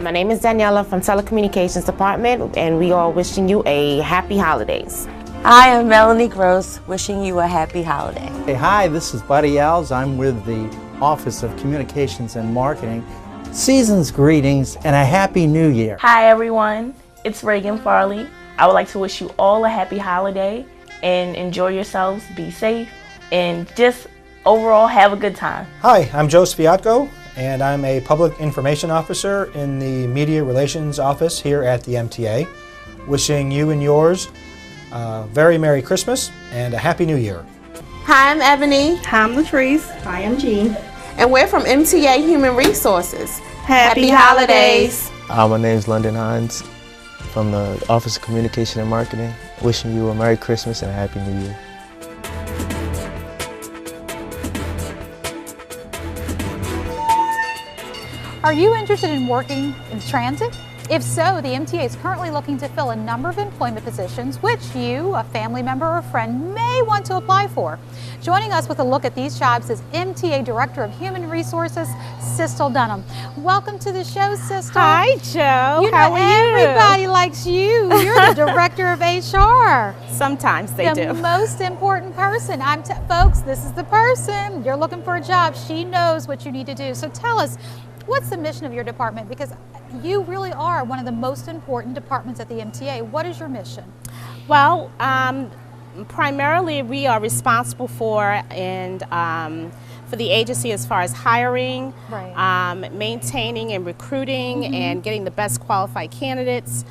My name is Daniela from Telecommunications Department, and we are wishing you a happy holidays. Hi, I'm Melanie Gross, wishing you a happy holiday. Hey, hi, this is Buddy Alves. I'm with the Office of Communications and Marketing. Season's greetings and a happy new year. Hi everyone, it's Reagan Farley. I would like to wish you all a happy holiday and enjoy yourselves, be safe, and just overall have a good time. Hi, I'm Joe Sviatko, and I'm a Public Information Officer in the Media Relations Office here at the MTA. Wishing you and yours a very Merry Christmas and a Happy New Year. Hi, I'm Ebony. Hi, I'm Latrice. Hi, I'm Jean. And we're from MTA Human Resources. Happy holidays. My name is London Hines from the Office of Communication and Marketing. Wishing you a Merry Christmas and a Happy New Year. Are you interested in working in transit? If so, the MTA is currently looking to fill a number of employment positions which you, a family member, or a friend may want to apply for. Joining us with a look at these jobs is MTA Director of Human Resources, Cystale Dunham. Welcome to the show, Cystale. Hi, Joe. How are you? Everybody likes you. You're the Director of HR. Sometimes they do. The most important person. Folks, this is the person. You're looking for a job. She knows what you need to do. So tell us, what's the mission of your department? Because you really are one of the most important departments at the MTA. What is your mission? Well, primarily we are responsible for for the agency as far as hiring, right. Maintaining and recruiting and getting the best qualified candidates,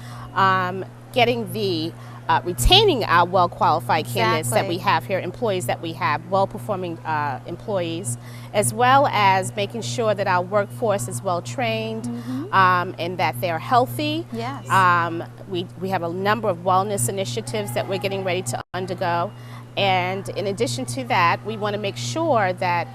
retaining our well-qualified candidates that we have here, employees that we have, well-performing employees, as well as making sure that our workforce is well-trained and that they're healthy. Yes. We have a number of wellness initiatives that we're getting ready to undergo. And in addition to that, we want to make sure that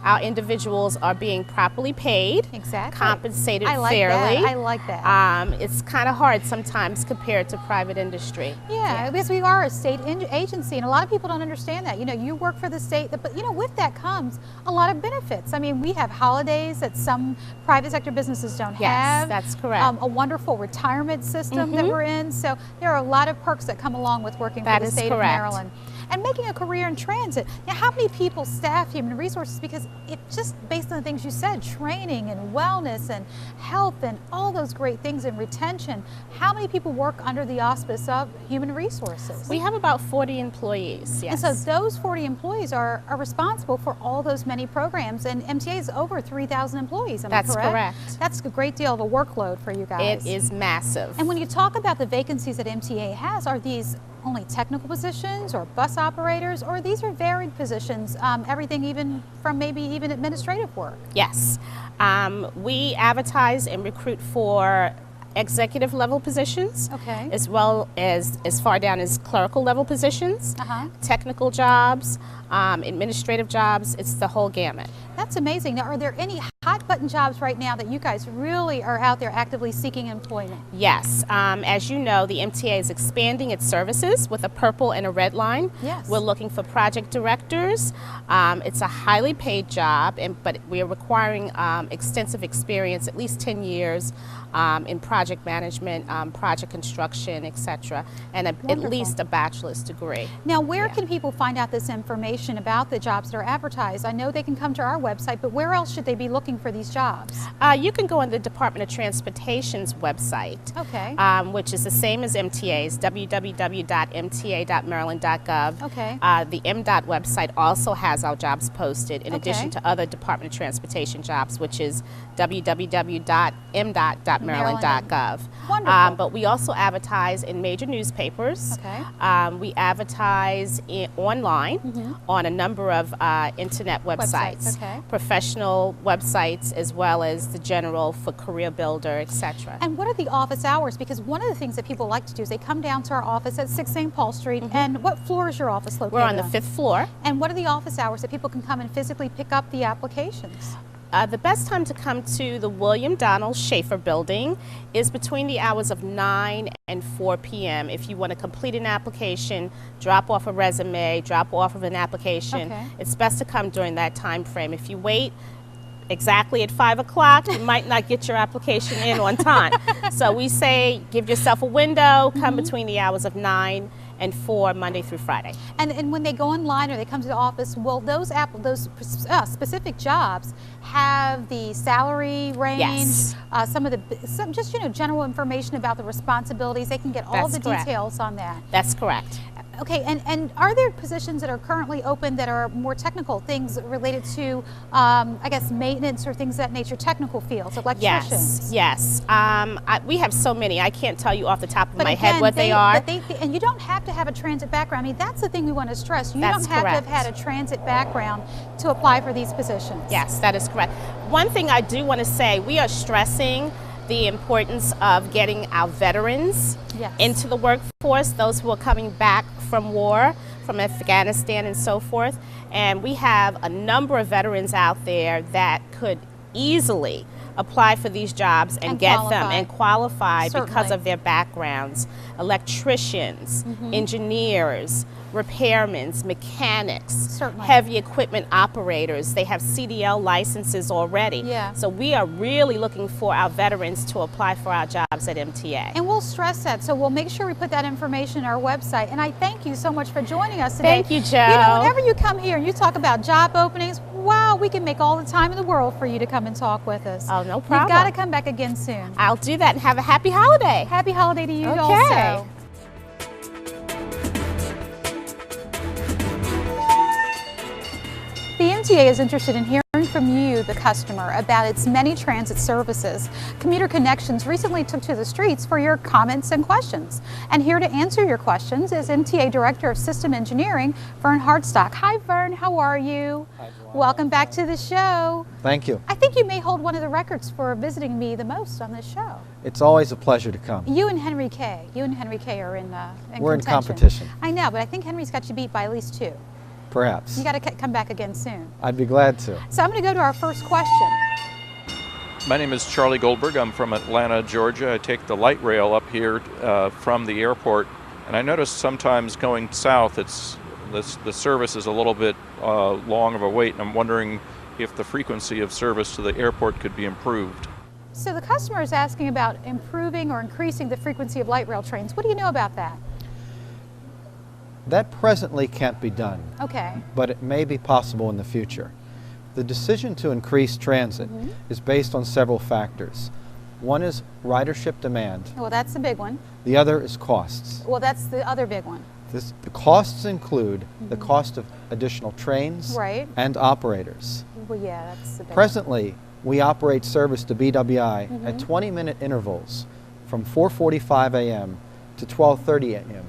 our individuals are being properly paid, compensated fairly. I like that. It's kind of hard sometimes compared to private industry. Yeah, because we are a state agency, and a lot of people don't understand that. You know, you work for the state, but you know, with that comes a lot of benefits. I mean, we have holidays that some private sector businesses don't have. Yes, that's correct. A wonderful retirement system that we're in. So there are a lot of perks that come along with working for the state of Maryland. And making a career in transit. Now, how many people staff human resources? Because it just based on the things you said, training and wellness and health and all those great things and retention, how many people work under the auspice of human resources? We have about 40 employees, yes. And so those 40 employees are responsible for all those many programs, and MTA is over 3,000 employees, am I correct? That's correct. That's a great deal of a workload for you guys. It is massive. And when you talk about the vacancies that MTA has, are these only technical positions or bus operators, or these are varied positions, everything even from maybe even administrative work? Yes. We advertise and recruit for executive level positions, as well as far down as clerical level positions, technical jobs, administrative jobs. It's the whole gamut. That's amazing. Now, are there any hot button jobs right now that you guys really are out there actively seeking employment? Yes. As you know, the MTA is expanding its services with a purple and a red line. Yes. We're looking for project directors. It's a highly paid job, but we are requiring extensive experience, at least 10 years in project management, project construction, etc., and at least a bachelor's degree. Now, where can people find out this information about the jobs that are advertised? I know they can come to our website, but where else should they be looking for these jobs? You can go on the Department of Transportation's website, which is the same as MTA's, www.mta.maryland.gov. The MDOT website also has our jobs posted, in addition to other Department of Transportation jobs, which is www.mdot.maryland.gov. Wonderful. But we also advertise in major newspapers. We advertise online on a number of internet websites, professional websites, as well as the general for Career Builder, etc. And what are the office hours? Because one of the things that people like to do is they come down to our office at 6 St. Paul Street. And what floor is your office located on? We're on the 5th floor. And what are the office hours that people can come and physically pick up the applications? The best time to come to the William Donald Schaefer building is between the hours of 9 and 4 p.m. If you want to complete an application, drop off a resume, drop off of an application, it's best to come during that time frame. If you wait exactly at 5 o'clock, you might not get your application in on time. So we say give yourself a window, come between the hours of 9 and 4, Monday through Friday. And when they go online or they come to the office, will those specific jobs have the salary range? Yes. Some just general information about the responsibilities. They can get all That's the correct. details on that. That's correct. Okay, and are there positions that are currently open that are more technical, things related to, I guess, maintenance or things of that nature, technical fields, electricians? Yes. We have so many. I can't tell you off the top of my head what they are. And you don't have to have a transit background. I mean, that's the thing we want to stress. You That's don't have correct. to have had a transit background to apply for these positions. Yes, that is correct. One thing I do want to say, we are stressing the importance of getting our veterans Yes. into the workforce, those who are coming back from war, from Afghanistan and so forth. And we have a number of veterans out there that could easily apply for these jobs and get them qualify. and qualify because Certainly. of their backgrounds. Electricians, engineers, repairmen, mechanics, Certainly. heavy equipment operators. They have CDL licenses already. Yeah. So we are really looking for our veterans to apply for our jobs at MTA. And we'll stress that, so we'll make sure we put that information on our website. And I thank you so much for joining us today. Thank you, You know, Joe. whenever you come here and you talk about job openings, wow, we can make all the time in the world for you to come and talk with us. Oh, no You've problem. got to come back again soon. I'll do that, and have a happy holiday. Happy holiday to you Okay. also. The MTA is interested in hearing from you, the customer, about its many transit services. Commuter Connections recently took to the streets for your comments and questions. And here to answer your questions is MTA Director of System Engineering, Vern Hartsock. Hi, Vern. How are you? Hi, Joanna. Welcome back to the show. Thank you. I think you may hold one of the records for visiting me the most on this show. It's always a pleasure to come. You and Henry K. are in We're in contention. competition. I know, but I think Henry's got you beat by at least 2. Perhaps. You got to come back again soon. I'd be glad to. So I'm going to go to our first question. My name is Charlie Goldberg. I'm from Atlanta, Georgia. I take the light rail up here from the airport, and I notice sometimes going south, the service is a little bit long of a wait, and I'm wondering if the frequency of service to the airport could be improved. So the customer is asking about improving or increasing the frequency of light rail trains. What do you know about that? That presently can't be done, Okay. but it may be possible in the future. The decision to increase transit is based on several factors. One is ridership demand. Well, that's the big one. The other is costs. Well, that's the other big one. The costs include the cost of additional trains Right. and operators. Well, yeah, that's the big Presently, we operate service to BWI at 20-minute intervals from 4:45 a.m. to 12:30 a.m.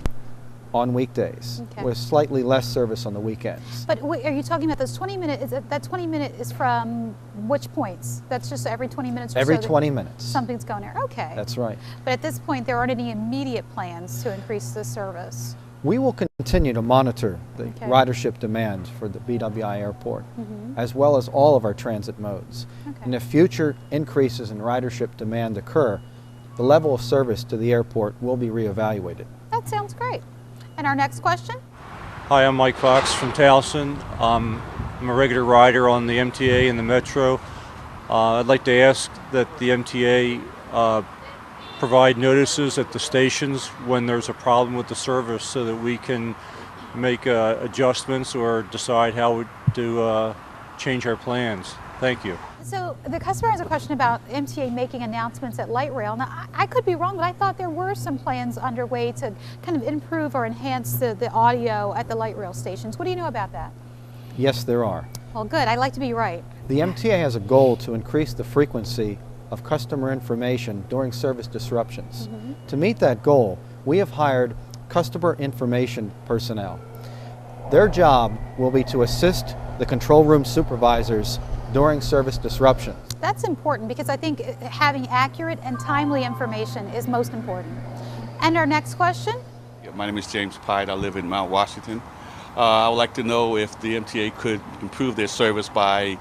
on weekdays, Okay. with slightly less service on the weekends. But wait, are you talking about those 20-minute? That 20-minute is from which points? That's just every 20 minutes or Every so that 20 minutes. something's going there. Okay. That's right. But at this point, there aren't any immediate plans to increase the service. We will continue to monitor the Okay. ridership demand for the BWI airport, as well as all of our transit modes. Okay. And if future increases in ridership demand occur, the level of service to the airport will be reevaluated. That sounds great. And our next question? Hi, I'm Mike Fox from Towson. I'm a regular rider on the MTA and the Metro. I'd like to ask that the MTA provide notices at the stations when there's a problem with the service so that we can make adjustments or decide how to change our plans. Thank you. So the customer has a question about MTA making announcements at light rail. Now, I could be wrong, but I thought there were some plans underway to kind of improve or enhance the audio at the light rail stations. What do you know about that? Yes, there are. Well, good. I'd like to be right. The MTA has a goal to increase the frequency of customer information during service disruptions. To meet that goal, we have hired customer information personnel. Their job will be to assist the control room supervisors during service disruptions. That's important because I think having accurate and timely information is most important. And our next question? My name is James Pide. I live in Mount Washington. I would like to know if the MTA could improve their service by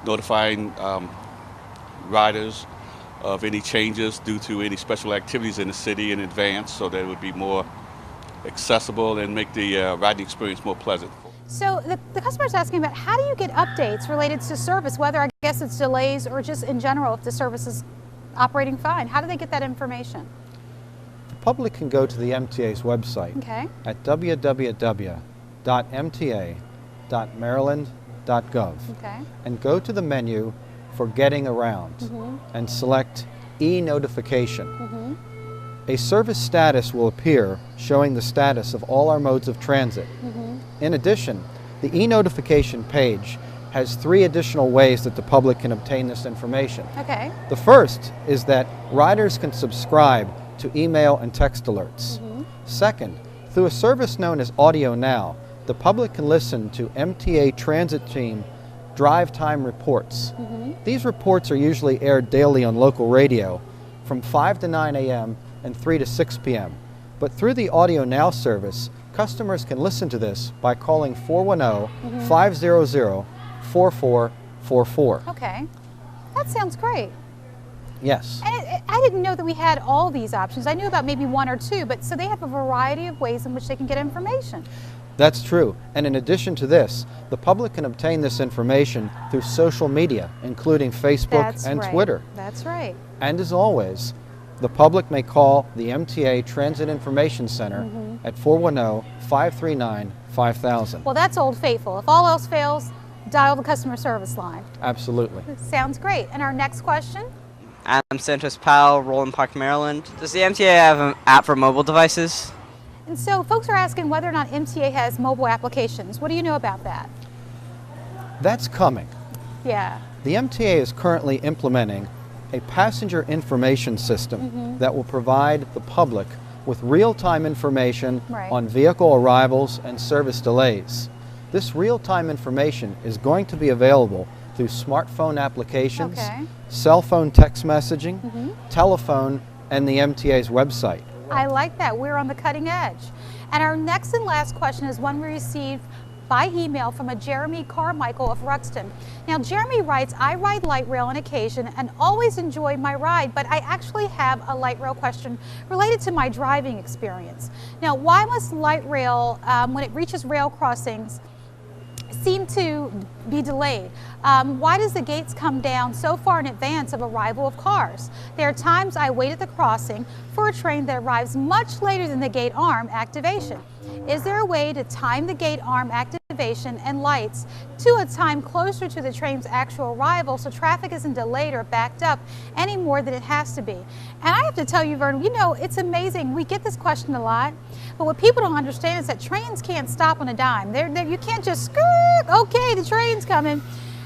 notifying riders of any changes due to any special activities in the city in advance so that it would be more accessible and make the riding experience more pleasant. So the customer's asking about how do you get updates related to service, whether I guess it's delays or just in general if the service is operating fine. How do they get that information? The public can go to the MTA's website at www.mta.maryland.gov and go to the menu for Getting Around and select E-Notification. A service status will appear showing the status of all our modes of transit. In addition, the e-notification page has 3 additional ways that the public can obtain this information. The first is that riders can subscribe to email and text alerts. Second, through a service known as Audio Now, the public can listen to MTA Transit Team drive time reports. These reports are usually aired daily on local radio from 5 to 9 a.m. and 3 to 6 p.m. But through the Audio Now service, customers can listen to this by calling 410-500-4444. Okay, that sounds great. Yes. And I didn't know that we had all these options. I knew about maybe 1 or 2, but so they have a variety of ways in which they can get information. That's true. And in addition to this, the public can obtain this information through social media, including Facebook and Twitter. That's right. And as always, the public may call the MTA Transit Information Center at 410-539-5000. Well, that's Old Faithful. If all else fails, dial the customer service line. Absolutely. Sounds great. And our next question? I'm Santos Powell, Roland Park, Maryland. Does the MTA have an app for mobile devices? And so folks are asking whether or not MTA has mobile applications. What do you know about that? That's coming. Yeah. The MTA is currently implementing a passenger information system that will provide the public with real-time information on vehicle arrivals and service delays. This real-time information is going to be available through smartphone applications, cell phone text messaging, telephone, and the MTA's website. I like that. We're on the cutting edge. And our next and last question is one we received by email from a Jeremy Carmichael of Ruxton. Now, Jeremy writes, I ride light rail on occasion and always enjoy my ride, but I actually have a light rail question related to my driving experience. Now, why must light rail, when it reaches rail crossings, seem to be delayed? Why does the gates come down so far in advance of arrival of cars? There are times I wait at the crossing for a train that arrives much later than the gate arm activation. Is there a way to time the gate arm activation and lights to a time closer to the train's actual arrival so traffic isn't delayed or backed up any more than it has to be? And I have to tell you, Vern, you know, it's amazing. We get this question a lot, but what people don't understand is that trains can't stop on a dime. You can't just skirt, okay, the train's coming.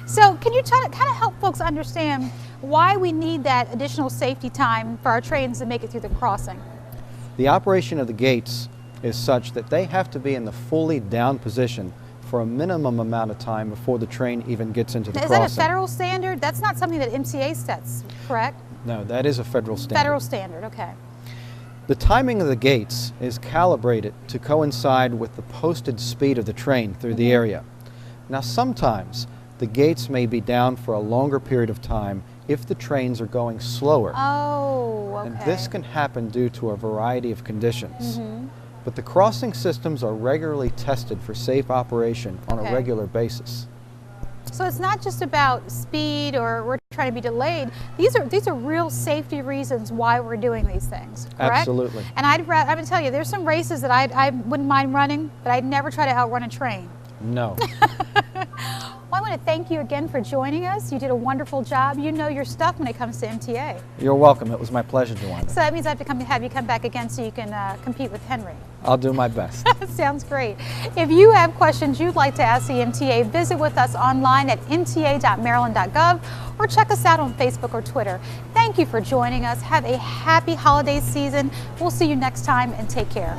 So can you kind of help folks understand why we need that additional safety time for our trains to make it through the crossing? The operation of the gates is such that they have to be in the fully down position for a minimum amount of time before the train even gets into the crossing. Is that a federal standard? That's not something that MTA sets, correct? No, that is a federal standard. Federal standard, okay. The timing of the gates is calibrated to coincide with the posted speed of the train through the area. Now, sometimes the gates may be down for a longer period of time if the trains are going slower. Oh, okay. And this can happen due to a variety of conditions. But the crossing systems are regularly tested for safe operation on a regular basis. So it's not just about speed or we're trying to be delayed. These are real safety reasons why we're doing these things, correct? Absolutely. And I'm going to tell you, there's some races that I wouldn't mind running, but I'd never try to outrun a train. No. Well, I want to thank you again for joining us. You did a wonderful job. You know your stuff when it comes to MTA. You're welcome. It was my pleasure, Joanna. So that means I have to have you come back again so you can compete with Henry. I'll do my best. Sounds great. If you have questions you'd like to ask the MTA, visit with us online at mta.maryland.gov or check us out on Facebook or Twitter. Thank you for joining us. Have a happy holiday season. We'll see you next time and take care.